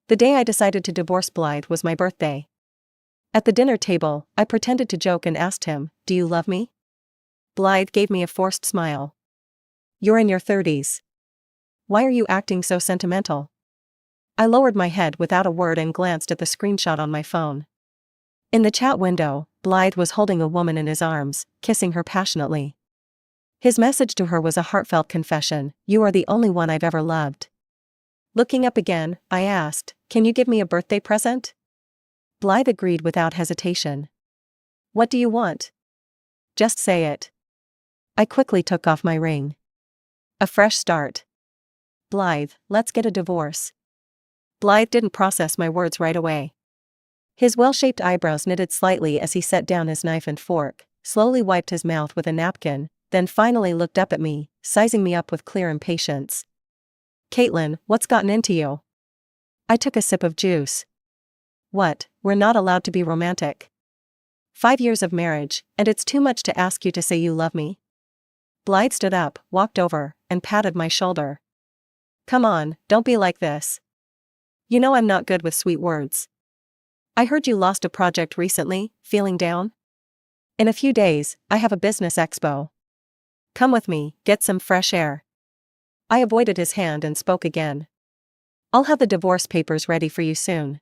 The day I decided to divorce Blythe was my birthday. At the dinner table, I pretended to joke and asked him, "Do you love me?" Blythe gave me a forced smile. "You're in your 30s. Why are you acting so sentimental?" I lowered my head without a word and glanced at the screenshot on my phone. In the chat window, Blythe was holding a woman in his arms, kissing her passionately. His message to her was a heartfelt confession: "You are the only one I've ever loved." Looking up again, I asked, "Can you give me a birthday present?" Blythe agreed without hesitation. "What do you want? Just say it." I quickly took off my ring. "A fresh start. Blythe, let's get a divorce." Blythe didn't process my words right away. His well-shaped eyebrows knitted slightly as he set down his knife and fork, slowly wiped his mouth with a napkin, then finally looked up at me, sizing me up with clear impatience. "Caitlin, what's gotten into you?" I took a sip of juice. "What, we're not allowed to be romantic? 5 years of marriage, and it's too much to ask you to say you love me?" Blythe stood up, walked over, and patted my shoulder. "Come on, don't be like this. You know I'm not good with sweet words. I heard you lost a project recently, feeling down? In a few days, I have a business expo. Come with me, get some fresh air." I avoided his hand and spoke again. "I'll have the divorce papers ready for you soon."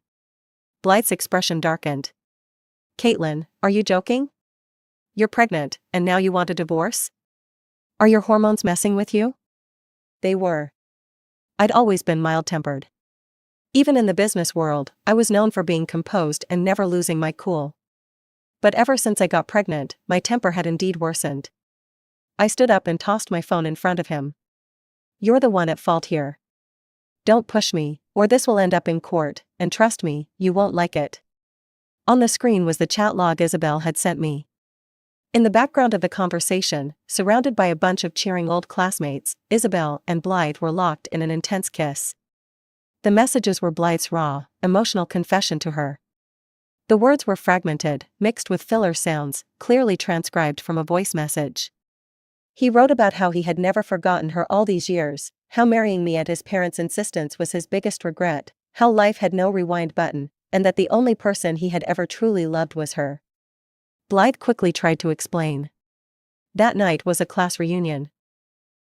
Blythe's expression darkened. "Caitlin, are you joking? You're pregnant, and now you want a divorce? Are your hormones messing with you?" They were. I'd always been mild-tempered. Even in the business world, I was known for being composed and never losing my cool. But ever since I got pregnant, my temper had indeed worsened. I stood up and tossed my phone in front of him. "You're the one at fault here. Don't push me, or this will end up in court, and trust me, you won't like it." On the screen was the chat log Isabel had sent me. In the background of the conversation, surrounded by a bunch of cheering old classmates, Isabel and Blythe were locked in an intense kiss. The messages were Blythe's raw, emotional confession to her. The words were fragmented, mixed with filler sounds, clearly transcribed from a voice message. He wrote about how he had never forgotten her all these years, how marrying me at his parents' insistence was his biggest regret, how life had no rewind button, and that the only person he had ever truly loved was her. Blythe quickly tried to explain. "That night was a class reunion.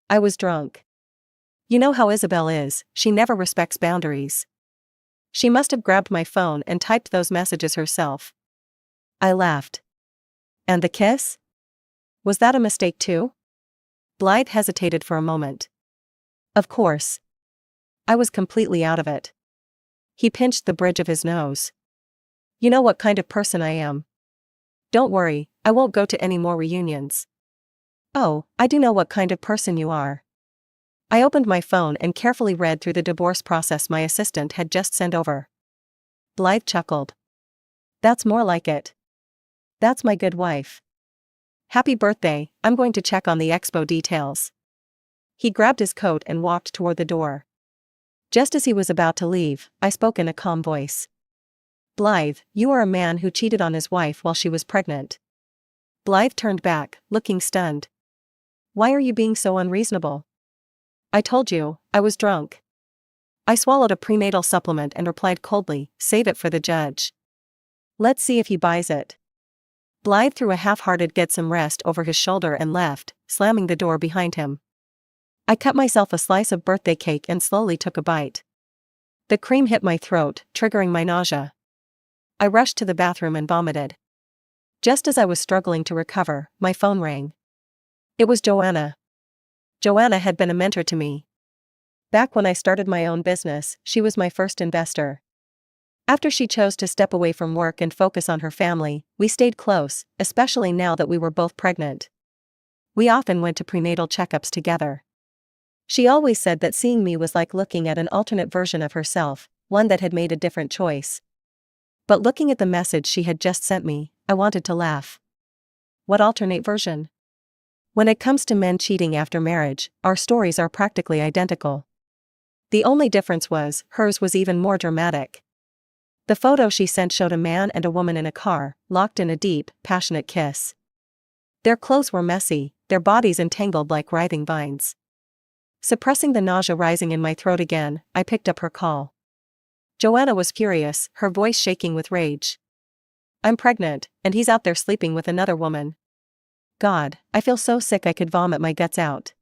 I was drunk. You know how Isabel is, she never respects boundaries. She must have grabbed my phone and typed those messages herself." I laughed. "And the kiss? Was that a mistake too?" Blythe hesitated for a moment. "Of course. I was completely out of it." He pinched the bridge of his nose. "You know what kind of person I am. Don't worry, I won't go to any more reunions." "Oh, I do know what kind of person you are." I opened my phone and carefully read through the divorce process my assistant had just sent over. Blythe chuckled. "That's more like it. That's my good wife. Happy birthday, I'm going to check on the expo details." He grabbed his coat and walked toward the door. Just as he was about to leave, I spoke in a calm voice. "Blythe, you are a man who cheated on his wife while she was pregnant." Blythe turned back, looking stunned. "Why are you being so unreasonable?" "I told you, I was drunk." I swallowed a prenatal supplement and replied coldly, "Save it for the judge. Let's see if he buys it." Blythe threw a half-hearted "get some rest" over his shoulder and left, slamming the door behind him. I cut myself a slice of birthday cake and slowly took a bite. The cream hit my throat, triggering my nausea. I rushed to the bathroom and vomited. Just as I was struggling to recover, my phone rang. It was Joanna. Joanna had been a mentor to me. Back when I started my own business, she was my first investor. After she chose to step away from work and focus on her family, we stayed close, especially now that we were both pregnant. We often went to prenatal checkups together. She always said that seeing me was like looking at an alternate version of herself, one that had made a different choice. But looking at the message she had just sent me, I wanted to laugh. What alternate version? When it comes to men cheating after marriage, our stories are practically identical. The only difference was, hers was even more dramatic. The photo she sent showed a man and a woman in a car, locked in a deep, passionate kiss. Their clothes were messy, their bodies entangled like writhing vines. Suppressing the nausea rising in my throat again, I picked up her call. Joanna was furious, her voice shaking with rage. I'm pregnant, and he's out there sleeping with another woman. God, I feel so sick I could vomit my guts out.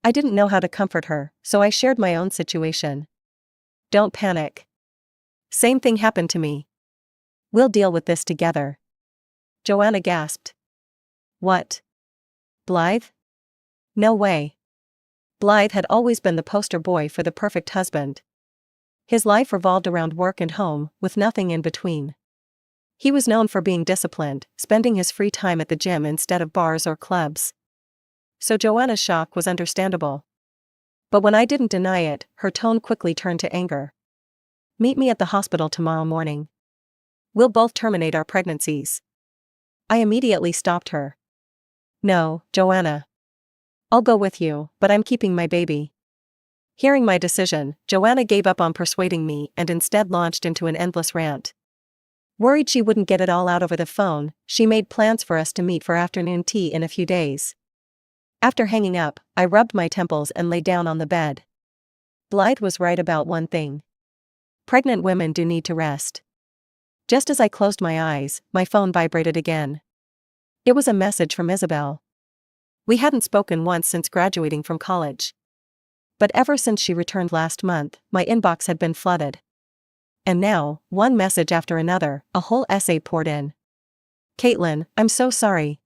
I didn't know how to comfort her, so I shared my own situation. Don't panic. Same thing happened to me. We'll deal with this together. Joanna gasped. What? Blythe? No way. Blythe had always been the poster boy for the perfect husband. His life revolved around work and home, with nothing in between. He was known for being disciplined, spending his free time at the gym instead of bars or clubs. So Joanna's shock was understandable. But when I didn't deny it, her tone quickly turned to anger. Meet me at the hospital tomorrow morning. We'll both terminate our pregnancies. I immediately stopped her. No, Joanna. I'll go with you, but I'm keeping my baby. Hearing my decision, Joanna gave up on persuading me and instead launched into an endless rant. Worried she wouldn't get it all out over the phone, she made plans for us to meet for afternoon tea in a few days. After hanging up, I rubbed my temples and lay down on the bed. Blythe was right about one thing. Pregnant women do need to rest. Just as I closed my eyes, my phone vibrated again. It was a message from Isabel. We hadn't spoken once since graduating from college. But ever since she returned last month, my inbox had been flooded. And now, one message after another, a whole essay poured in. Caitlin, I'm so sorry.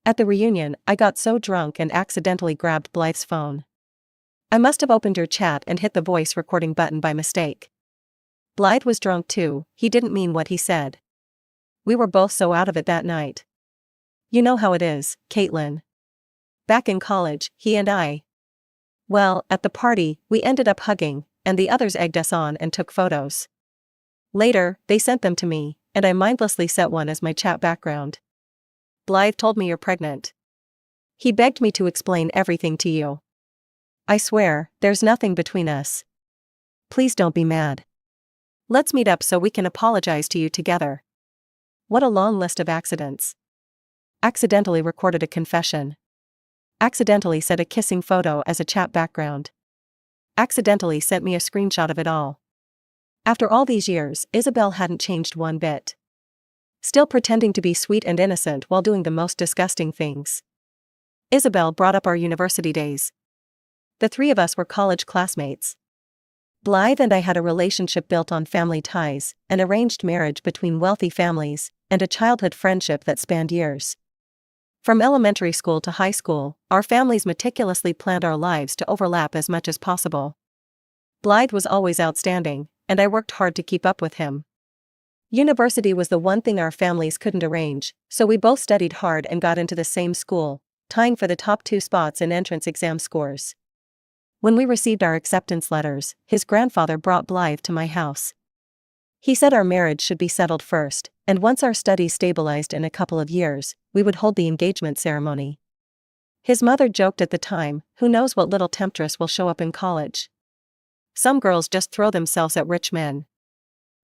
At the reunion, I got so drunk and accidentally grabbed Blythe's phone. I must have opened your chat and hit the voice recording button by mistake. Blythe was drunk too, he didn't mean what he said. We were both so out of it that night. You know how it is, Caitlin. Back in college, he and I. Well, at the party, we ended up hugging, and the others egged us on and took photos. Later, they sent them to me, and I mindlessly set one as my chat background. Blythe told me you're pregnant. He begged me to explain everything to you. I swear, there's nothing between us. Please don't be mad. Let's meet up so we can apologize to you together. What a long list of accidents. Accidentally recorded a confession. Accidentally set a kissing photo as a chat background. Accidentally sent me a screenshot of it all. After all these years, Isabel hadn't changed one bit. Still pretending to be sweet and innocent while doing the most disgusting things. Isabel brought up our university days. The three of us were college classmates. Blythe and I had a relationship built on family ties, an arranged marriage between wealthy families, and a childhood friendship that spanned years. From elementary school to high school, our families meticulously planned our lives to overlap as much as possible. Blythe was always outstanding, and I worked hard to keep up with him. University was the one thing our families couldn't arrange, so we both studied hard and got into the same school, tying for the top 2 spots in entrance exam scores. When we received our acceptance letters, his grandfather brought Blythe to my house. He said our marriage should be settled first, and once our studies stabilized in a couple of years, we would hold the engagement ceremony. His mother joked at the time, who knows what little temptress will show up in college. Some girls just throw themselves at rich men.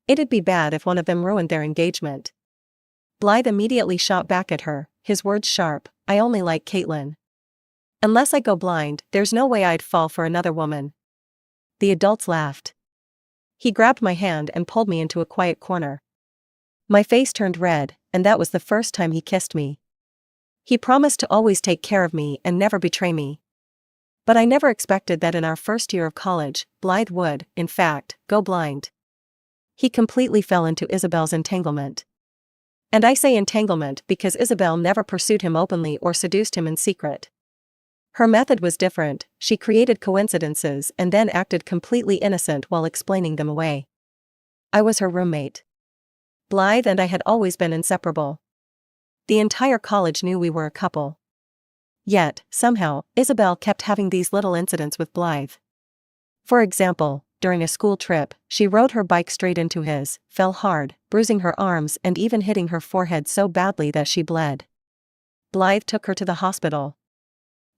It'd be bad if one of them ruined their engagement. Blythe immediately shot back at her, his words sharp, I only like Caitlin. Unless I go blind, there's no way I'd fall for another woman. The adults laughed. He grabbed my hand and pulled me into a quiet corner. My face turned red, and that was the first time he kissed me. He promised to always take care of me and never betray me. But I never expected that in our first year of college, Blythe would, in fact, go blind. He completely fell into Isabel's entanglement. And I say entanglement because Isabel never pursued him openly or seduced him in secret. Her method was different, she created coincidences and then acted completely innocent while explaining them away. I was her roommate. Blythe and I had always been inseparable. The entire college knew we were a couple. Yet, somehow, Isabel kept having these little incidents with Blythe. For example, during a school trip, she rode her bike straight into his, fell hard, bruising her arms and even hitting her forehead so badly that she bled. Blythe took her to the hospital.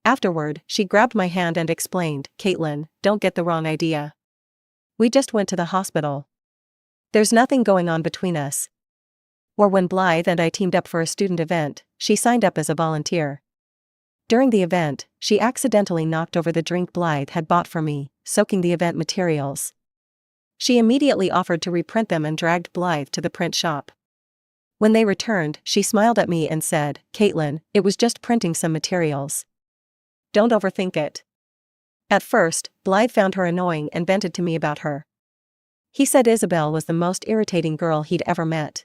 Afterward, she grabbed my hand and explained, Caitlin, don't get the wrong idea. We just went to the hospital. There's nothing going on between us. Or when Blythe and I teamed up for a student event, she signed up as a volunteer. During the event, she accidentally knocked over the drink Blythe had bought for me, soaking the event materials. She immediately offered to reprint them and dragged Blythe to the print shop. When they returned, she smiled at me and said, "Caitlin, it was just printing some materials. Don't overthink it." At first, Blythe found her annoying and vented to me about her. He said Isabel was the most irritating girl he'd ever met.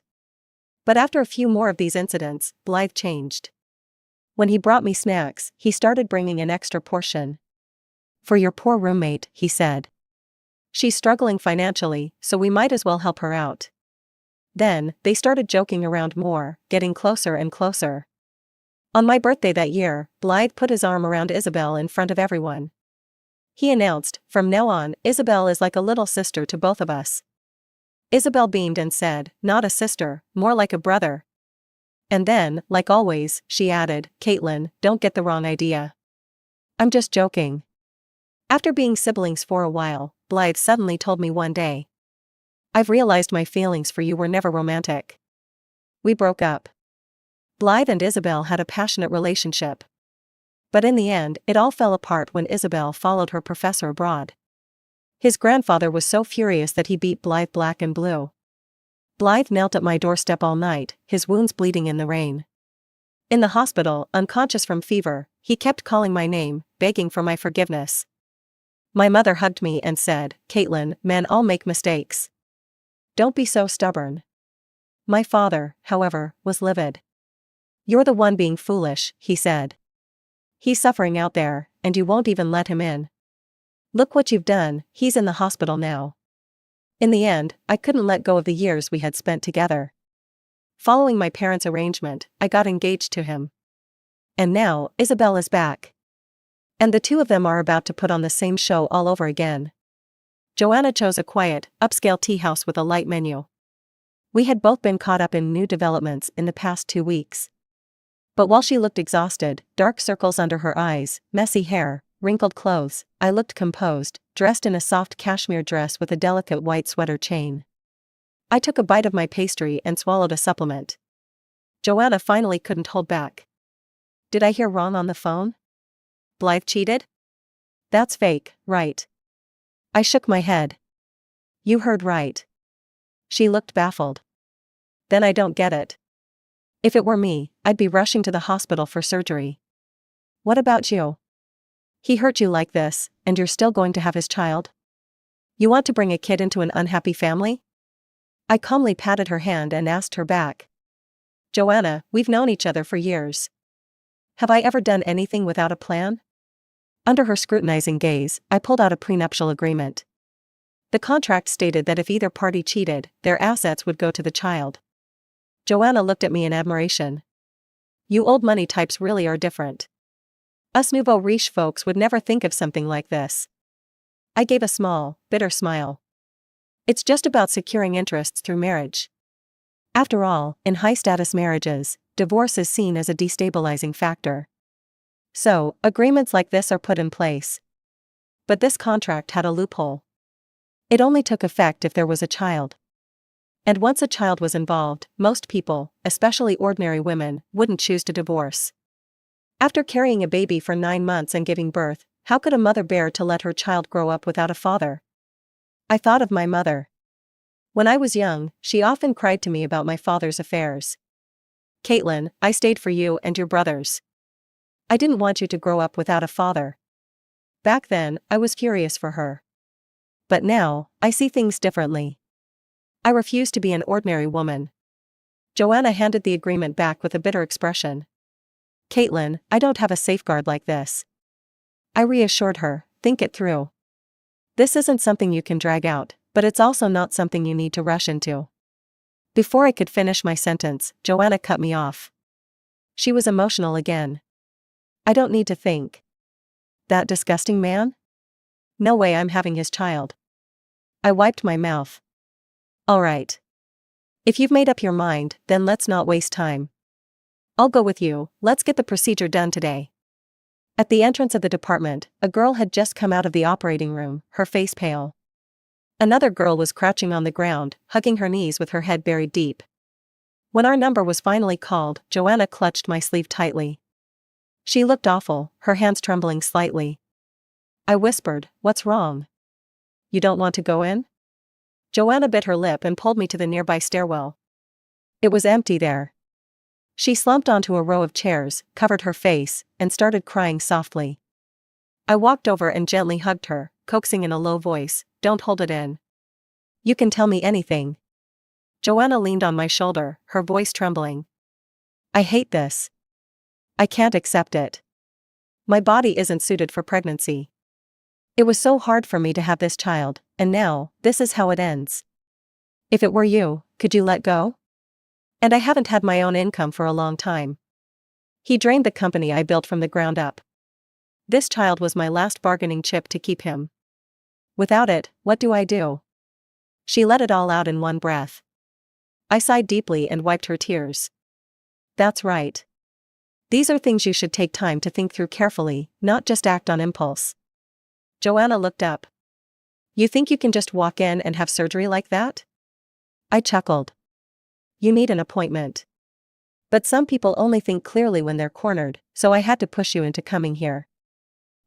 But after a few more of these incidents, Blythe changed. When he brought me snacks, he started bringing an extra portion. "For your poor roommate," he said. "She's struggling financially, so we might as well help her out." Then, they started joking around more, getting closer and closer. On my birthday that year, Blythe put his arm around Isabel in front of everyone. He announced, "From now on, Isabel is like a little sister to both of us." Isabel beamed and said, "Not a sister, more like a brother." And then, like always, she added, "Caitlin, don't get the wrong idea. I'm just joking." After being siblings for a while, Blythe suddenly told me one day, "I've realized my feelings for you were never romantic." We broke up. Blythe and Isabel had a passionate relationship. But in the end, it all fell apart when Isabel followed her professor abroad. His grandfather was so furious that he beat Blythe black and blue. Blythe knelt at my doorstep all night, his wounds bleeding in the rain. In the hospital, unconscious from fever, he kept calling my name, begging for my forgiveness. My mother hugged me and said, "Caitlin, men all make mistakes. Don't be so stubborn." My father, however, was livid. "You're the one being foolish," he said. "He's suffering out there, and you won't even let him in. Look what you've done, he's in the hospital now." In the end, I couldn't let go of the years we had spent together. Following my parents' arrangement, I got engaged to him. And now, Isabel is back. And the two of them are about to put on the same show all over again. Joanna chose a quiet, upscale tea house with a light menu. We had both been caught up in new developments in the past 2 weeks. But while she looked exhausted, dark circles under her eyes, messy hair, wrinkled clothes, I looked composed, dressed in a soft cashmere dress with a delicate white sweater chain. I took a bite of my pastry and swallowed a supplement. Joanna finally couldn't hold back. "Did I hear wrong on the phone? Blythe cheated? That's fake, right?" I shook my head. "You heard right." She looked baffled. "Then I don't get it. If it were me, I'd be rushing to the hospital for surgery. What about you? He hurt you like this, and you're still going to have his child? You want to bring a kid into an unhappy family?" I calmly patted her hand and asked her back. "Joanna, we've known each other for years. Have I ever done anything without a plan?" Under her scrutinizing gaze, I pulled out a prenuptial agreement. The contract stated that if either party cheated, their assets would go to the child. Joanna looked at me in admiration. "You old money types really are different. Us nouveau riche folks would never think of something like this." I gave a small, bitter smile. "It's just about securing interests through marriage. After all, in high-status marriages, divorce is seen as a destabilizing factor. So, agreements like this are put in place. But this contract had a loophole. It only took effect if there was a child. And once a child was involved, most people, especially ordinary women, wouldn't choose to divorce. After carrying a baby for 9 months and giving birth, how could a mother bear to let her child grow up without a father? I thought of my mother. When I was young, she often cried to me about my father's affairs. "Caitlin, I stayed for you and your brothers. I didn't want you to grow up without a father." Back then, I was furious for her. But now, I see things differently. I refuse to be an ordinary woman. Joanna handed the agreement back with a bitter expression. "Caitlin, I don't have a safeguard like this." I reassured her, "Think it through. This isn't something you can drag out, but it's also not something you need to rush into." Before I could finish my sentence, Joanna cut me off. She was emotional again. "I don't need to think. That disgusting man? No way I'm having his child." I wiped my mouth. "All right. If you've made up your mind, then let's not waste time. I'll go with you, let's get the procedure done today." At the entrance of the department, a girl had just come out of the operating room, her face pale. Another girl was crouching on the ground, hugging her knees with her head buried deep. When our number was finally called, Joanna clutched my sleeve tightly. She looked awful, her hands trembling slightly. I whispered, "What's wrong? You don't want to go in?" Joanna bit her lip and pulled me to the nearby stairwell. It was empty there. She slumped onto a row of chairs, covered her face, and started crying softly. I walked over and gently hugged her, coaxing in a low voice, "Don't hold it in. You can tell me anything." Joanna leaned on my shoulder, her voice trembling. "I hate this. I can't accept it. My body isn't suited for pregnancy. It was so hard for me to have this child, and now, this is how it ends. If it were you, could you let go? And I haven't had my own income for a long time. He drained the company I built from the ground up. This child was my last bargaining chip to keep him. Without it, what do I do?" She let it all out in one breath. I sighed deeply and wiped her tears. "That's right. These are things you should take time to think through carefully, not just act on impulse." Joanna looked up. "You think you can just walk in and have surgery like that?" I chuckled. "You need an appointment. But some people only think clearly when they're cornered, so I had to push you into coming here.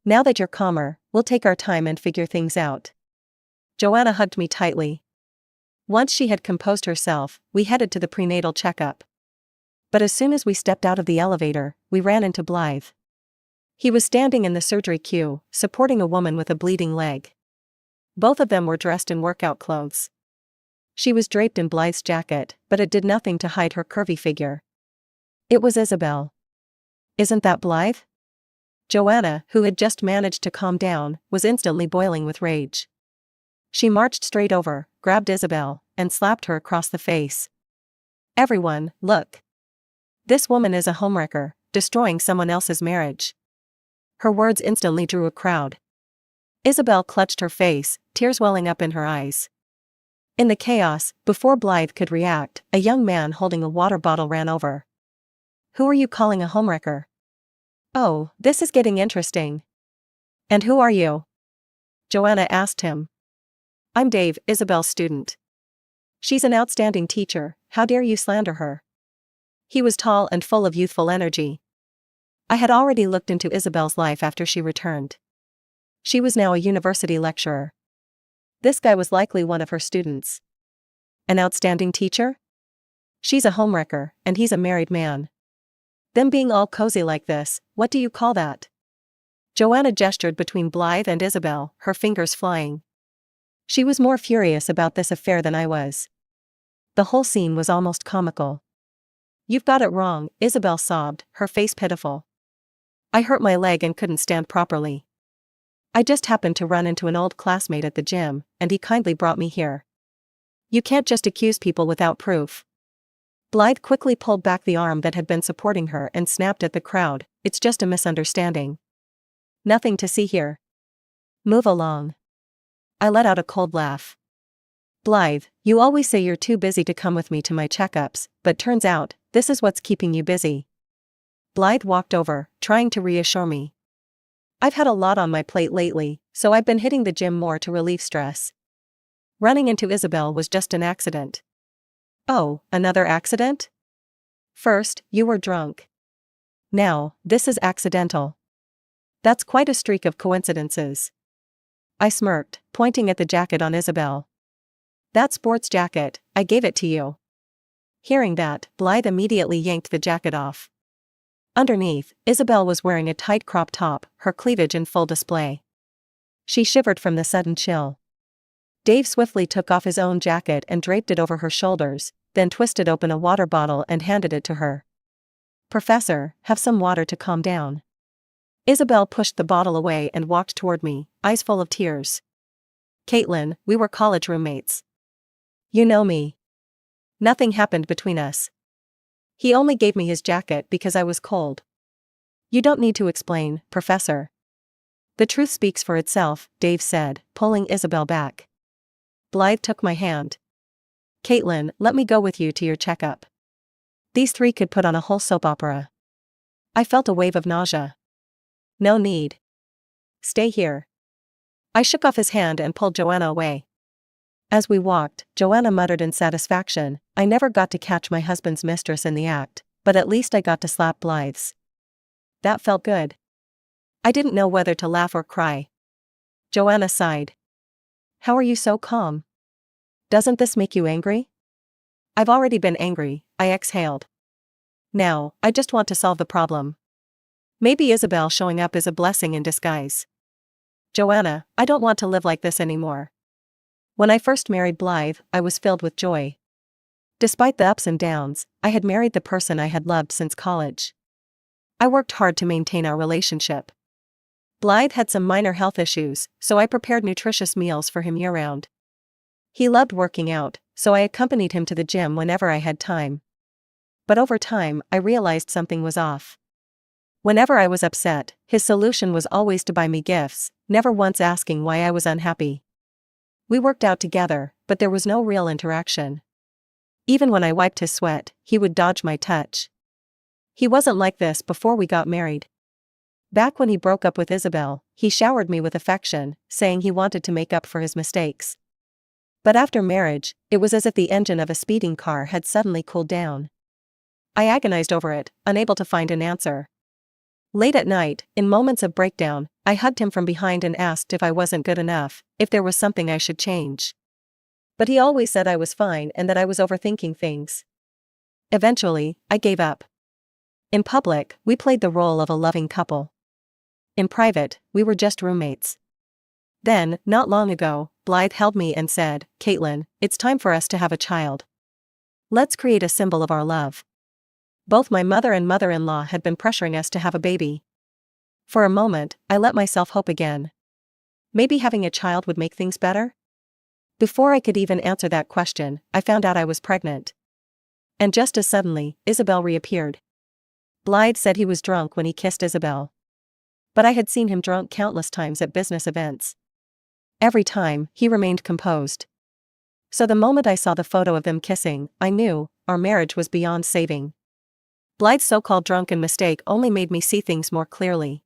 Now that you're calmer, we'll take our time and figure things out." Joanna hugged me tightly. Once she had composed herself, we headed to the prenatal checkup. But as soon as we stepped out of the elevator, we ran into Blythe. He was standing in the surgery queue, supporting a woman with a bleeding leg. Both of them were dressed in workout clothes. She was draped in Blythe's jacket, but it did nothing to hide her curvy figure. It was Isabel. "Isn't that Blythe?" Joanna, who had just managed to calm down, was instantly boiling with rage. She marched straight over, grabbed Isabel, and slapped her across the face. "Everyone, look. This woman is a homewrecker, destroying someone else's marriage." Her words instantly drew a crowd. Isabel clutched her face, tears welling up in her eyes. In the chaos, before Blythe could react, a young man holding a water bottle ran over. "Who are you calling a homewrecker?" "Oh, this is getting interesting." "And who are you?" Joanna asked him. "I'm Dave, Isabel's student. She's an outstanding teacher, how dare you slander her?" He was tall and full of youthful energy. I had already looked into Isabel's life after she returned. She was now a university lecturer. This guy was likely one of her students. An outstanding teacher? She's a homewrecker, and he's a married man. Them being all cozy like this, what do you call that? Joanna gestured between Blythe and Isabel, her fingers flying. She was more furious about this affair than I was. The whole scene was almost comical. "You've got it wrong," Isabel sobbed, her face pitiful. "I hurt my leg and couldn't stand properly. I just happened to run into an old classmate at the gym, and he kindly brought me here. You can't just accuse people without proof." Blythe quickly pulled back the arm that had been supporting her and snapped at the crowd, "It's just a misunderstanding. Nothing to see here. Move along." I let out a cold laugh. "Blythe, you always say you're too busy to come with me to my checkups, but turns out, this is what's keeping you busy." Blythe walked over, trying to reassure me. "I've had a lot on my plate lately, so I've been hitting the gym more to relieve stress. Running into Isabel was just an accident." "Oh, another accident? First, you were drunk. Now, this is accidental. That's quite a streak of coincidences." I smirked, pointing at the jacket on Isabel. "That sports jacket, I gave it to you." Hearing that, Blythe immediately yanked the jacket off. Underneath, Isabel was wearing a tight crop top, her cleavage in full display. She shivered from the sudden chill. Dave swiftly took off his own jacket and draped it over her shoulders, then twisted open a water bottle and handed it to her. "Professor, have some water to calm down." Isabel pushed the bottle away and walked toward me, eyes full of tears. "Caitlin, we were college roommates. You know me. Nothing happened between us. He only gave me his jacket because I was cold. You don't need to explain, Professor." "The truth speaks for itself," Dave said, pulling Isabel back. Blythe took my hand. "Caitlin, let me go with you to your checkup. These three could put on a whole soap opera." I felt a wave of nausea. "No need. Stay here." I shook off his hand and pulled Joanna away. As we walked, Joanna muttered in satisfaction, "I never got to catch my husband's mistress in the act, but at least I got to slap Blythe's." That felt good. I didn't know whether to laugh or cry. Joanna sighed. "How are you so calm?" Doesn't this make you angry? I've already been angry, I exhaled. Now, I just want to solve the problem. Maybe Isabel showing up is a blessing in disguise. Joanna, I don't want to live like this anymore. When I first married Blythe, I was filled with joy. Despite the ups and downs, I had married the person I had loved since college. I worked hard to maintain our relationship. Blythe had some minor health issues, so I prepared nutritious meals for him year-round. He loved working out, so I accompanied him to the gym whenever I had time. But over time, I realized something was off. Whenever I was upset, his solution was always to buy me gifts, never once asking why I was unhappy. We worked out together, but there was no real interaction. Even when I wiped his sweat, he would dodge my touch. He wasn't like this before we got married. Back when he broke up with Isabel, he showered me with affection, saying he wanted to make up for his mistakes. But after marriage, it was as if the engine of a speeding car had suddenly cooled down. I agonized over it, unable to find an answer. Late at night, in moments of breakdown, I hugged him from behind and asked if I wasn't good enough, if there was something I should change. But he always said I was fine and that I was overthinking things. Eventually, I gave up. In public, we played the role of a loving couple. In private, we were just roommates. Then, not long ago, Blythe held me and said, "Caitlin, it's time for us to have a child. Let's create a symbol of our love." Both my mother and mother-in-law had been pressuring us to have a baby. For a moment, I let myself hope again. Maybe having a child would make things better? Before I could even answer that question, I found out I was pregnant. And just as suddenly, Isabel reappeared. Blythe said he was drunk when he kissed Isabel. But I had seen him drunk countless times at business events. Every time, he remained composed. So the moment I saw the photo of them kissing, I knew, our marriage was beyond saving. Blythe's so-called drunken mistake only made me see things more clearly.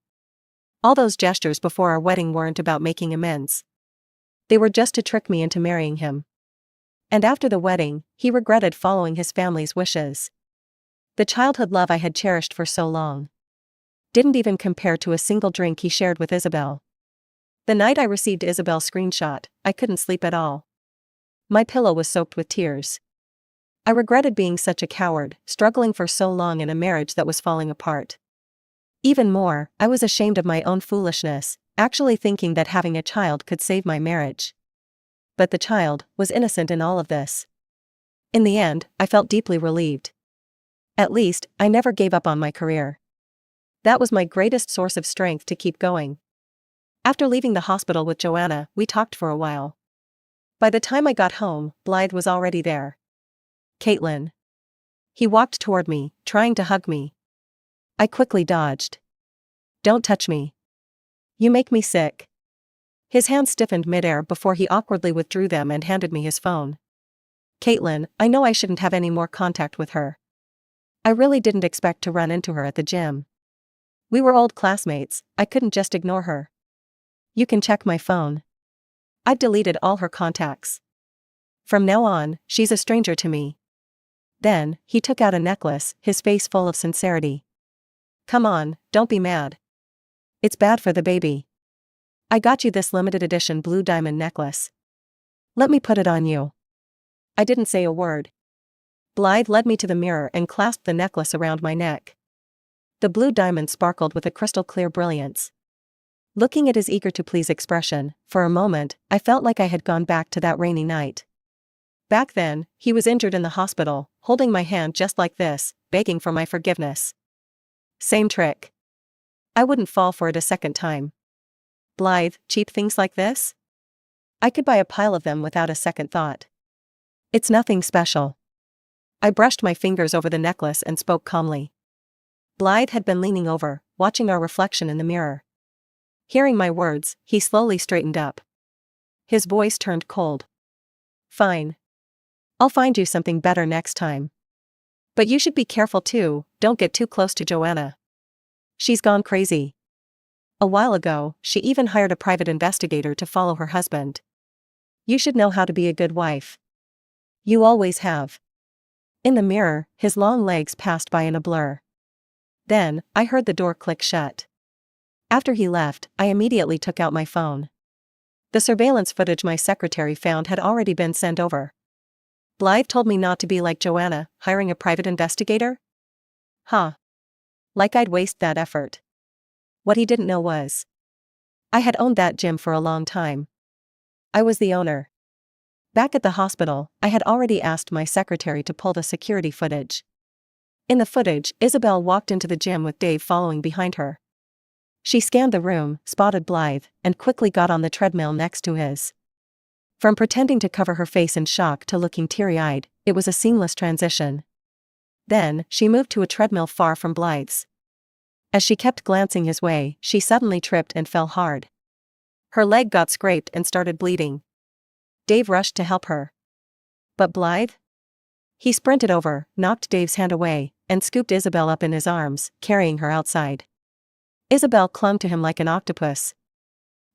All those gestures before our wedding weren't about making amends. They were just to trick me into marrying him. And after the wedding, he regretted following his family's wishes. The childhood love I had cherished for so long didn't even compare to a single drink he shared with Isabel. The night I received Isabel's screenshot, I couldn't sleep at all. My pillow was soaked with tears. I regretted being such a coward, struggling for so long in a marriage that was falling apart. Even more, I was ashamed of my own foolishness, actually thinking that having a child could save my marriage. But the child was innocent in all of this. In the end, I felt deeply relieved. At least, I never gave up on my career. That was my greatest source of strength to keep going. After leaving the hospital with Joanna, we talked for a while. By the time I got home, Blythe was already there. "Caitlin." He walked toward me, trying to hug me. I quickly dodged. "Don't touch me. You make me sick." His hands stiffened midair before he awkwardly withdrew them and handed me his phone. "Caitlin, I know I shouldn't have any more contact with her. I really didn't expect to run into her at the gym. We were old classmates, I couldn't just ignore her. You can check my phone. I've deleted all her contacts. From now on, she's a stranger to me." Then, he took out a necklace, his face full of sincerity. "Come on, don't be mad. It's bad for the baby. I got you this limited edition blue diamond necklace. Let me put it on you." I didn't say a word. Blythe led me to the mirror and clasped the necklace around my neck. The blue diamond sparkled with a crystal clear brilliance. Looking at his eager-to-please expression, for a moment, I felt like I had gone back to that rainy night. Back then, he was injured in the hospital, holding my hand just like this, begging for my forgiveness. Same trick. I wouldn't fall for it a second time. Blythe, cheap things like this? I could buy a pile of them without a second thought. It's nothing special. I brushed my fingers over the necklace and spoke calmly. Blythe had been leaning over, watching our reflection in the mirror. Hearing my words, he slowly straightened up. His voice turned cold. "Fine. I'll find you something better next time. But you should be careful too, don't get too close to Joanna. She's gone crazy. A while ago, she even hired a private investigator to follow her husband. You should know how to be a good wife. You always have." In the mirror, his long legs passed by in a blur. Then, I heard the door click shut. After he left, I immediately took out my phone. The surveillance footage my secretary found had already been sent over. Blythe told me not to be like Joanna, hiring a private investigator? Huh. Like I'd waste that effort. What he didn't know was, I had owned that gym for a long time. I was the owner. Back at the hospital, I had already asked my secretary to pull the security footage. In the footage, Isabel walked into the gym with Dave following behind her. She scanned the room, spotted Blythe, and quickly got on the treadmill next to his. From pretending to cover her face in shock to looking teary-eyed, it was a seamless transition. Then, she moved to a treadmill far from Blythe's. As she kept glancing his way, she suddenly tripped and fell hard. Her leg got scraped and started bleeding. Dave rushed to help her. But Blythe? He sprinted over, knocked Dave's hand away, and scooped Isabel up in his arms, carrying her outside. Isabel clung to him like an octopus.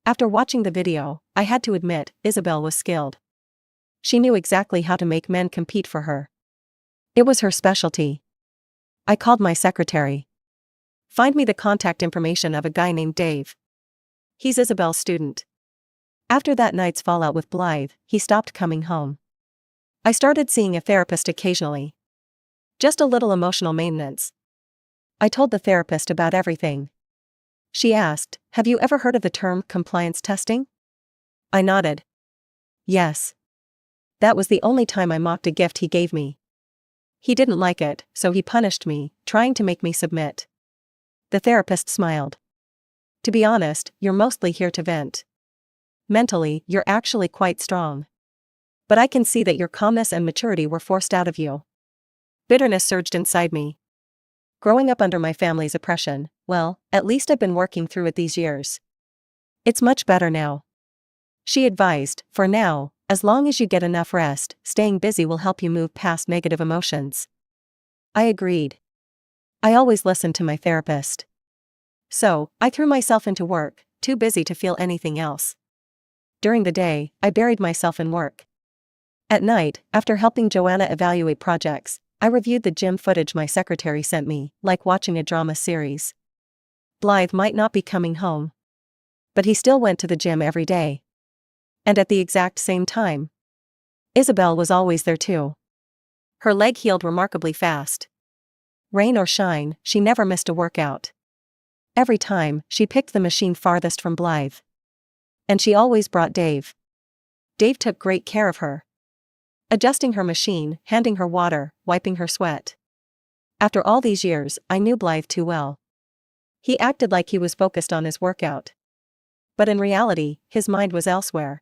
After watching the video, I had to admit, Isabel was skilled. She knew exactly how to make men compete for her. It was her specialty. I called my secretary. Find me the contact information of a guy named Dave. He's Isabel's student. After that night's fallout with Blythe, he stopped coming home. I started seeing a therapist occasionally. Just a little emotional maintenance. I told the therapist about everything. She asked, "Have you ever heard of the term compliance testing?" I nodded. Yes. That was the only time I mocked a gift he gave me. He didn't like it, so he punished me, trying to make me submit. The therapist smiled. To be honest, you're mostly here to vent. Mentally, you're actually quite strong. But I can see that your calmness and maturity were forced out of you. Bitterness surged inside me. Growing up under my family's oppression, well, at least I've been working through it these years. It's much better now. She advised, for now, as long as you get enough rest, staying busy will help you move past negative emotions. I agreed. I always listened to my therapist. So, I threw myself into work, too busy to feel anything else. During the day, I buried myself in work. At night, after helping Joanna evaluate projects, I reviewed the gym footage my secretary sent me, like watching a drama series. Blythe might not be coming home. But he still went to the gym every day. And at the exact same time. Isabel was always there too. Her leg healed remarkably fast. Rain or shine, she never missed a workout. Every time, she picked the machine farthest from Blythe. And she always brought Dave. Dave took great care of her. Adjusting her machine, handing her water, wiping her sweat. After all these years, I knew Blythe too well. He acted like he was focused on his workout. But in reality, his mind was elsewhere.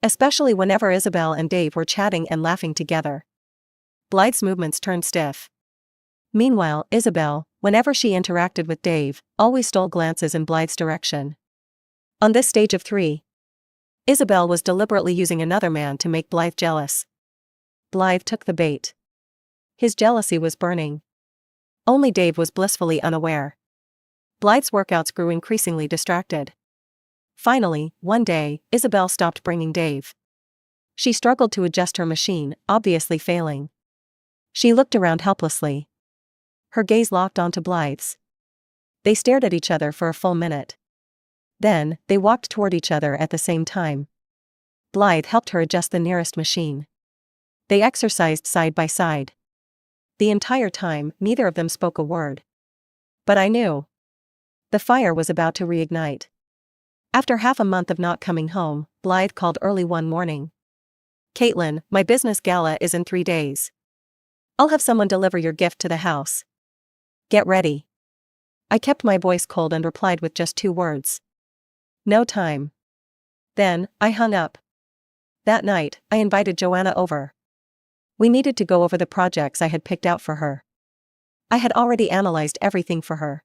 Especially whenever Isabel and Dave were chatting and laughing together. Blythe's movements turned stiff. Meanwhile, Isabel, whenever she interacted with Dave, always stole glances in Blythe's direction. On this stage of 3, Isabel was deliberately using another man to make Blythe jealous. Blythe took the bait. His jealousy was burning. Only Dave was blissfully unaware. Blythe's workouts grew increasingly distracted. Finally, one day, Isabel stopped bringing Dave. She struggled to adjust her machine, obviously failing. She looked around helplessly. Her gaze locked onto Blythe's. They stared at each other for a full minute. Then, they walked toward each other at the same time. Blythe helped her adjust the nearest machine. They exercised side by side. The entire time, neither of them spoke a word. But I knew. The fire was about to reignite. After half a month of not coming home, Blythe called early one morning. "Caitlin, my business gala is in 3 days. I'll have someone deliver your gift to the house. Get ready." I kept my voice cold and replied with just 2 words. "No time." Then, I hung up. That night, I invited Joanna over. We needed to go over the projects I had picked out for her. I had already analyzed everything for her.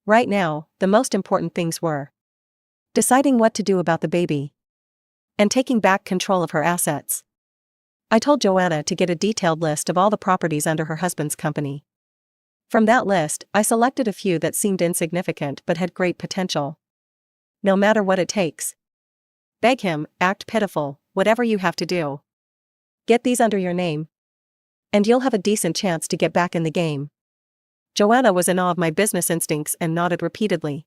Right now, the most important things were deciding what to do about the baby and taking back control of her assets. I told Joanna to get a detailed list of all the properties under her husband's company. From that list, I selected a few that seemed insignificant but had great potential. No matter what it takes. Beg him, act pitiful, whatever you have to do. Get these under your name. And you'll have a decent chance to get back in the game. Joanna was in awe of my business instincts and nodded repeatedly.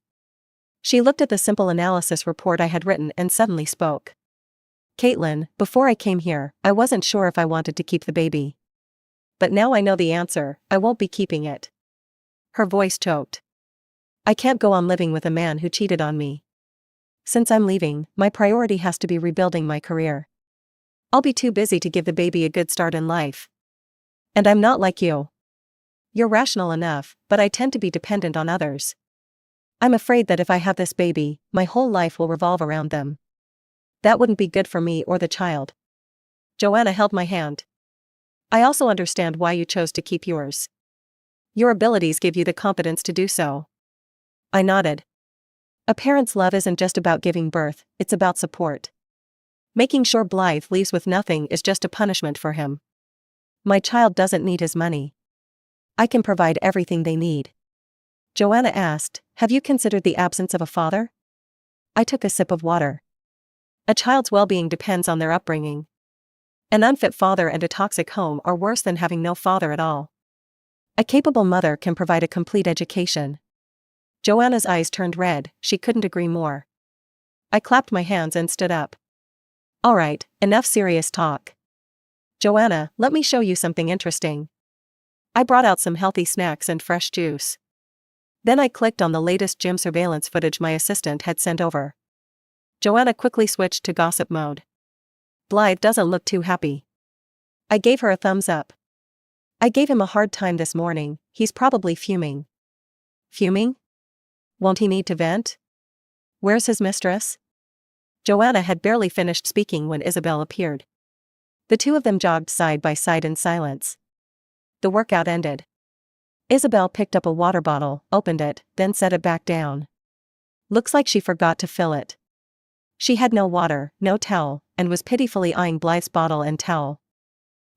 She looked at the simple analysis report I had written and suddenly spoke. Caitlin, before I came here, I wasn't sure if I wanted to keep the baby. But now I know the answer, I won't be keeping it. Her voice choked. I can't go on living with a man who cheated on me. Since I'm leaving, my priority has to be rebuilding my career. I'll be too busy to give the baby a good start in life. And I'm not like you. You're rational enough, but I tend to be dependent on others. I'm afraid that if I have this baby, my whole life will revolve around them. That wouldn't be good for me or the child. Joanna held my hand. I also understand why you chose to keep yours. Your abilities give you the competence to do so. I nodded. A parent's love isn't just about giving birth, it's about support. Making sure Blythe leaves with nothing is just a punishment for him. My child doesn't need his money. I can provide everything they need. Joanna asked, have you considered the absence of a father? I took a sip of water. A child's well-being depends on their upbringing. An unfit father and a toxic home are worse than having no father at all. A capable mother can provide a complete education. Joanna's eyes turned red, she couldn't agree more. I clapped my hands and stood up. All right, enough serious talk. Joanna, let me show you something interesting. I brought out some healthy snacks and fresh juice. Then I clicked on the latest gym surveillance footage my assistant had sent over. Joanna quickly switched to gossip mode. Blythe doesn't look too happy. I gave her a thumbs up. I gave him a hard time this morning, he's probably fuming. Fuming? Won't he need to vent? Where's his mistress? Joanna had barely finished speaking when Isabel appeared. The two of them jogged side by side in silence. The workout ended. Isabel picked up a water bottle, opened it, then set it back down. Looks like she forgot to fill it. She had no water, no towel, and was pitifully eyeing Blythe's bottle and towel.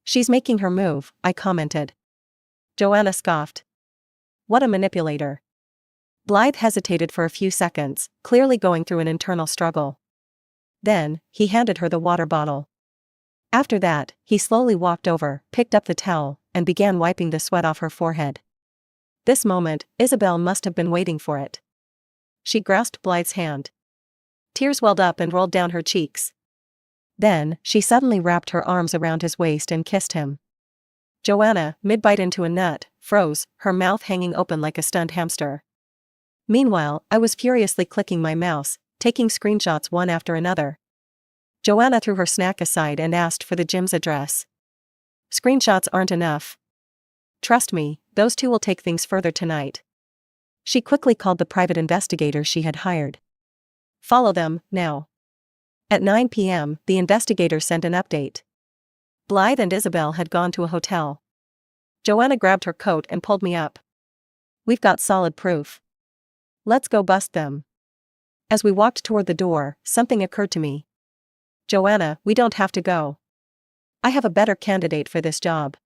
She's making her move, I commented. Joanna scoffed. What a manipulator. Blythe hesitated for a few seconds, clearly going through an internal struggle. Then, he handed her the water bottle. After that, he slowly walked over, picked up the towel, and began wiping the sweat off her forehead. This moment, Isabel must have been waiting for it. She grasped Blythe's hand. Tears welled up and rolled down her cheeks. Then, she suddenly wrapped her arms around his waist and kissed him. Joanna, mid-bite into a nut, froze, her mouth hanging open like a stunned hamster. Meanwhile, I was furiously clicking my mouse, taking screenshots one after another. Joanna threw her snack aside and asked for the gym's address. Screenshots aren't enough. Trust me, those two will take things further tonight. She quickly called the private investigator she had hired. Follow them, now. At 9 p.m., the investigator sent an update. Blythe and Isabel had gone to a hotel. Joanna grabbed her coat and pulled me up. We've got solid proof. Let's go bust them. As we walked toward the door, something occurred to me. Joanna, we don't have to go. I have a better candidate for this job.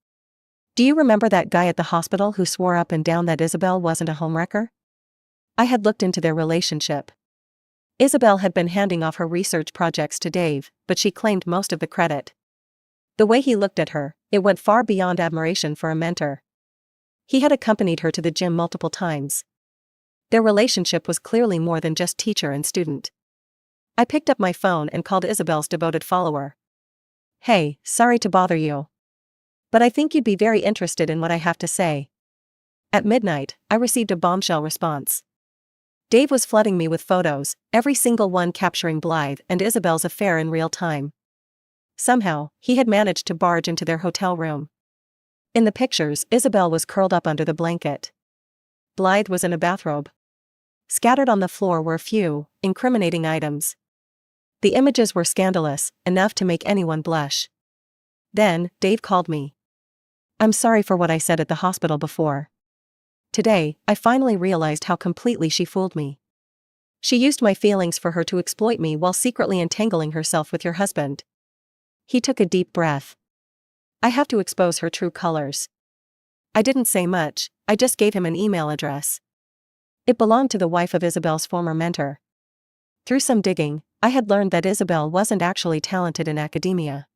Do you remember that guy at the hospital who swore up and down that Isabel wasn't a homewrecker? I had looked into their relationship. Isabel had been handing off her research projects to Dave, but she claimed most of the credit. The way he looked at her, it went far beyond admiration for a mentor. He had accompanied her to the gym multiple times. Their relationship was clearly more than just teacher and student. I picked up my phone and called Isabel's devoted follower. Hey, sorry to bother you. But I think you'd be very interested in what I have to say. At midnight, I received a bombshell response. Dave was flooding me with photos, every single one capturing Blythe and Isabel's affair in real time. Somehow, he had managed to barge into their hotel room. In the pictures, Isabel was curled up under the blanket. Blythe was in a bathrobe. Scattered on the floor were a few incriminating items. The images were scandalous, enough to make anyone blush. Then, Dave called me. I'm sorry for what I said at the hospital before. Today, I finally realized how completely she fooled me. She used my feelings for her to exploit me while secretly entangling herself with your husband. He took a deep breath. I have to expose her true colors. I didn't say much, I just gave him an email address. It belonged to the wife of Isabel's former mentor. Through some digging, I had learned that Isabel wasn't actually talented in academia.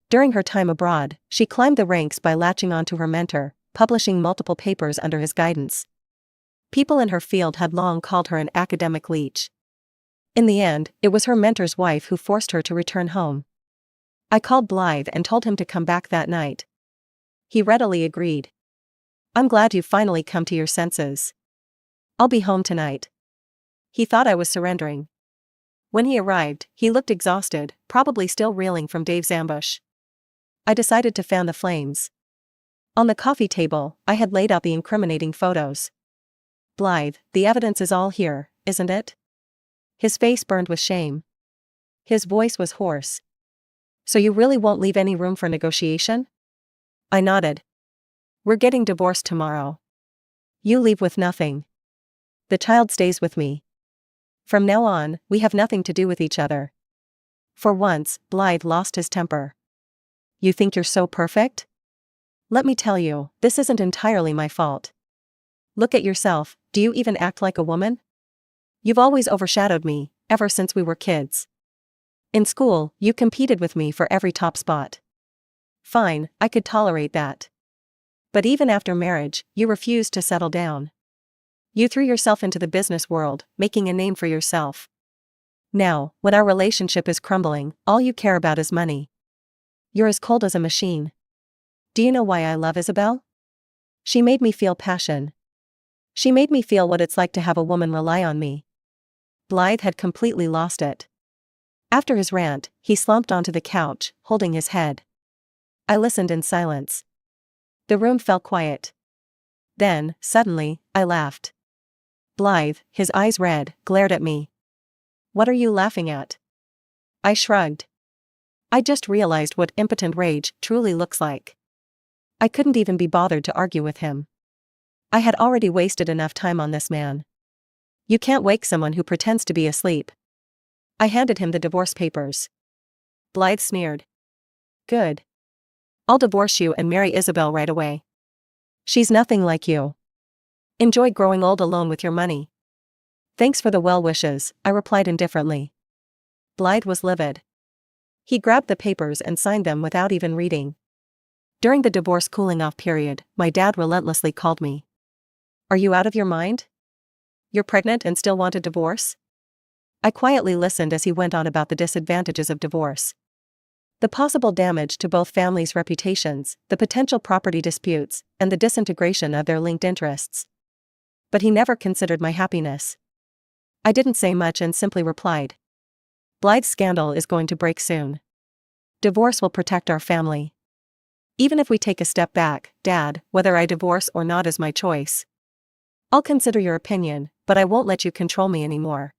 During her time abroad, she climbed the ranks by latching onto her mentor, publishing multiple papers under his guidance. People in her field had long called her an academic leech. In the end, it was her mentor's wife who forced her to return home. I called Blythe and told him to come back that night. He readily agreed. "I'm glad you've finally come to your senses. I'll be home tonight." He thought I was surrendering. When he arrived, he looked exhausted, probably still reeling from Dave's ambush. I decided to fan the flames. On the coffee table, I had laid out the incriminating photos. "Blythe, the evidence is all here, isn't it?" His face burned with shame. His voice was hoarse. "So you really won't leave any room for negotiation?" I nodded. "We're getting divorced tomorrow. You leave with nothing. The child stays with me. From now on, we have nothing to do with each other." For once, Blythe lost his temper. "You think you're so perfect? Let me tell you, this isn't entirely my fault. Look at yourself, do you even act like a woman? You've always overshadowed me, ever since we were kids. In school, you competed with me for every top spot. Fine, I could tolerate that. But even after marriage, you refused to settle down. You threw yourself into the business world, making a name for yourself. Now, when our relationship is crumbling, all you care about is money. You're as cold as a machine. Do you know why I love Isabel? She made me feel passion. She made me feel what it's like to have a woman rely on me." Blythe had completely lost it. After his rant, he slumped onto the couch, holding his head. I listened in silence. The room fell quiet. Then, suddenly, I laughed. Blythe, his eyes red, glared at me. "What are you laughing at?" I shrugged. I just realized what impotent rage truly looks like. I couldn't even be bothered to argue with him. I had already wasted enough time on this man. You can't wake someone who pretends to be asleep. I handed him the divorce papers. Blythe sneered. "Good. I'll divorce you and marry Isabel right away. She's nothing like you. Enjoy growing old alone with your money." "Thanks for the well wishes," I replied indifferently. Blythe was livid. He grabbed the papers and signed them without even reading. During the divorce cooling-off period, my dad relentlessly called me. "Are you out of your mind? You're pregnant and still want a divorce?" I quietly listened as he went on about the disadvantages of divorce. The possible damage to both families' reputations, the potential property disputes, and the disintegration of their linked interests. But he never considered my happiness. I didn't say much and simply replied. "Blythe's scandal is going to break soon. Divorce will protect our family. Even if we take a step back, Dad, whether I divorce or not is my choice. I'll consider your opinion, but I won't let you control me anymore.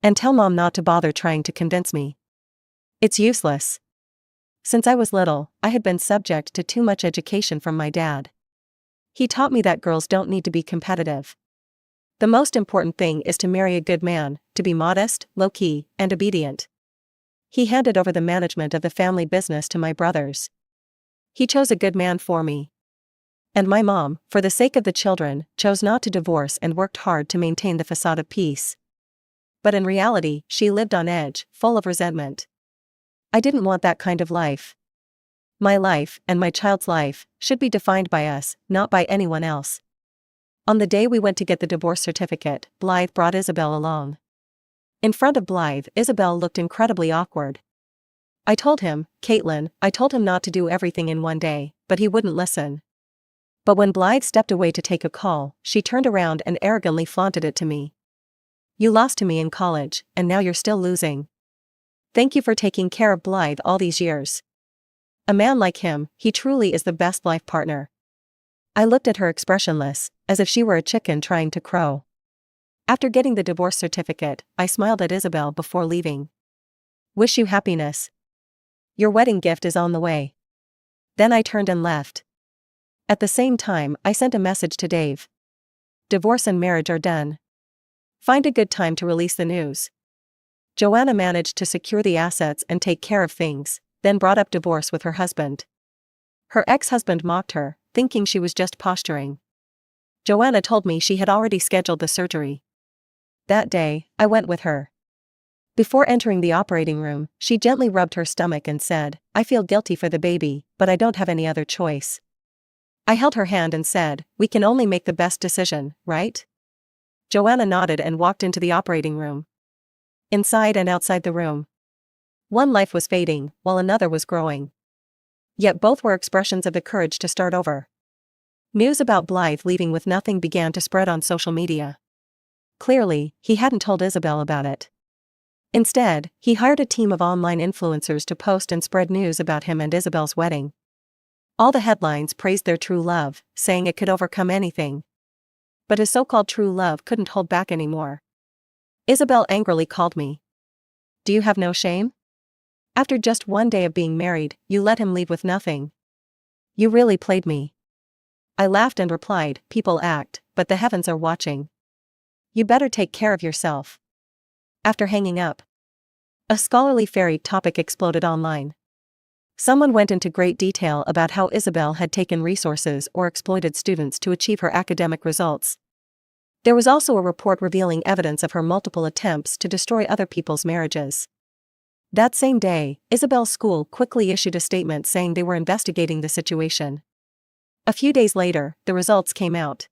And tell Mom not to bother trying to convince me. It's useless. Since I was little, I had been subject to too much education from my dad. He taught me that girls don't need to be competitive. The most important thing is to marry a good man, to be modest, low-key, and obedient. He handed over the management of the family business to my brothers. He chose a good man for me. And my mom, for the sake of the children, chose not to divorce and worked hard to maintain the facade of peace. But in reality, she lived on edge, full of resentment. I didn't want that kind of life. My life, and my child's life, should be defined by us, not by anyone else. On the day we went to get the divorce certificate, Blythe brought Isabel along. In front of Blythe, Isabel looked incredibly awkward. I told him not to do everything in one day, but he wouldn't listen. But when Blythe stepped away to take a call, she turned around and arrogantly flaunted it to me. "You lost to me in college, and now you're still losing. Thank you for taking care of Blythe all these years. A man like him, he truly is the best life partner." I looked at her expressionless, as if she were a chicken trying to crow. After getting the divorce certificate, I smiled at Isabel before leaving. "Wish you happiness. Your wedding gift is on the way." Then I turned and left. At the same time, I sent a message to Dave. "Divorce and marriage are done. Find a good time to release the news." Joanna managed to secure the assets and take care of things, then brought up divorce with her husband. Her ex-husband mocked her, thinking she was just posturing. Joanna told me she had already scheduled the surgery. That day, I went with her. Before entering the operating room, she gently rubbed her stomach and said, "I feel guilty for the baby, but I don't have any other choice." I held her hand and said, "We can only make the best decision, right?" Joanna nodded and walked into the operating room. Inside and outside the room, one life was fading, while another was growing. Yet both were expressions of the courage to start over. News about Blythe leaving with nothing began to spread on social media. Clearly, he hadn't told Isabel about it. Instead, he hired a team of online influencers to post and spread news about him and Isabel's wedding. All the headlines praised their true love, saying it could overcome anything. But his so-called true love couldn't hold back anymore. Isabel angrily called me. "Do you have no shame? After just one day of being married, you let him leave with nothing. You really played me." I laughed and replied, "People act, but the heavens are watching. You better take care of yourself." After hanging up, a scholarly fairy topic exploded online. Someone went into great detail about how Isabel had taken resources or exploited students to achieve her academic results. There was also a report revealing evidence of her multiple attempts to destroy other people's marriages. That same day, Isabel's school quickly issued a statement saying they were investigating the situation. A few days later, the results came out.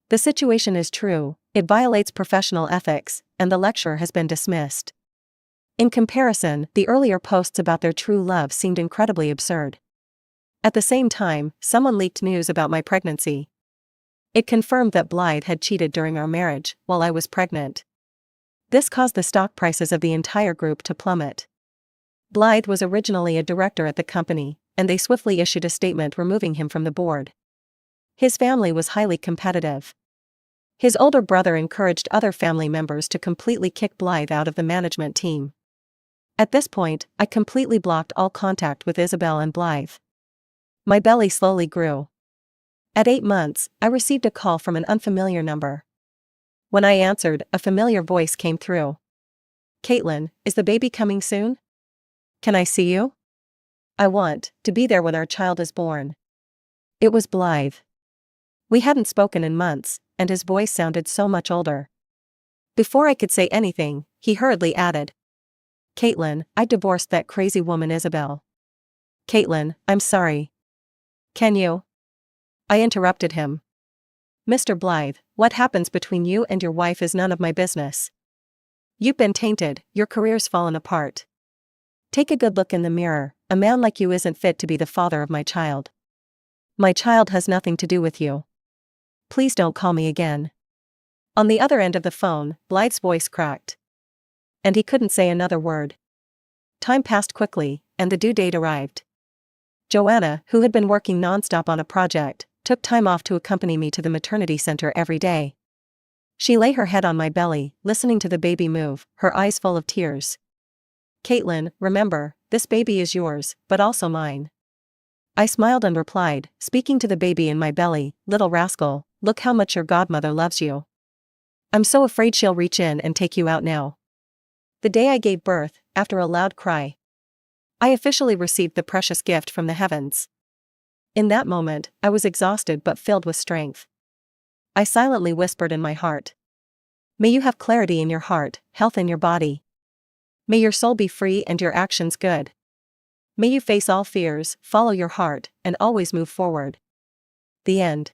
The situation is true, it violates professional ethics, and the lecturer has been dismissed. In comparison, the earlier posts about their true love seemed incredibly absurd. At the same time, someone leaked news about my pregnancy. It confirmed that Blythe had cheated during our marriage, while I was pregnant. This caused the stock prices of the entire group to plummet. Blythe was originally a director at the company, and they swiftly issued a statement removing him from the board. His family was highly competitive. His older brother encouraged other family members to completely kick Blythe out of the management team. At this point, I completely blocked all contact with Isabel and Blythe. My belly slowly grew. At 8 months, I received a call from an unfamiliar number. When I answered, a familiar voice came through. "Caitlin, is the baby coming soon? Can I see you? I want to be there when our child is born." It was Blythe. We hadn't spoken in months, and his voice sounded so much older. Before I could say anything, he hurriedly added, "Caitlin, I divorced that crazy woman Isabel." "Caitlin, I'm sorry. Can you?" I interrupted him. "Mr. Blythe, what happens between you and your wife is none of my business. You've been tainted, your career's fallen apart. Take a good look in the mirror, a man like you isn't fit to be the father of my child. My child has nothing to do with you. Please don't call me again." On the other end of the phone, Blythe's voice cracked. And he couldn't say another word. Time passed quickly, and the due date arrived. Joanna, who had been working nonstop on a project, took time off to accompany me to the maternity center every day. She lay her head on my belly, listening to the baby move, her eyes full of tears. "Caitlin, remember, this baby is yours, but also mine." I smiled and replied, speaking to the baby in my belly, "Little rascal, look how much your godmother loves you. I'm so afraid she'll reach in and take you out now." The day I gave birth, after a loud cry, I officially received the precious gift from the heavens. In that moment, I was exhausted but filled with strength. I silently whispered in my heart, "May you have clarity in your heart, health in your body. May your soul be free and your actions good. May you face all fears, follow your heart, and always move forward." The end.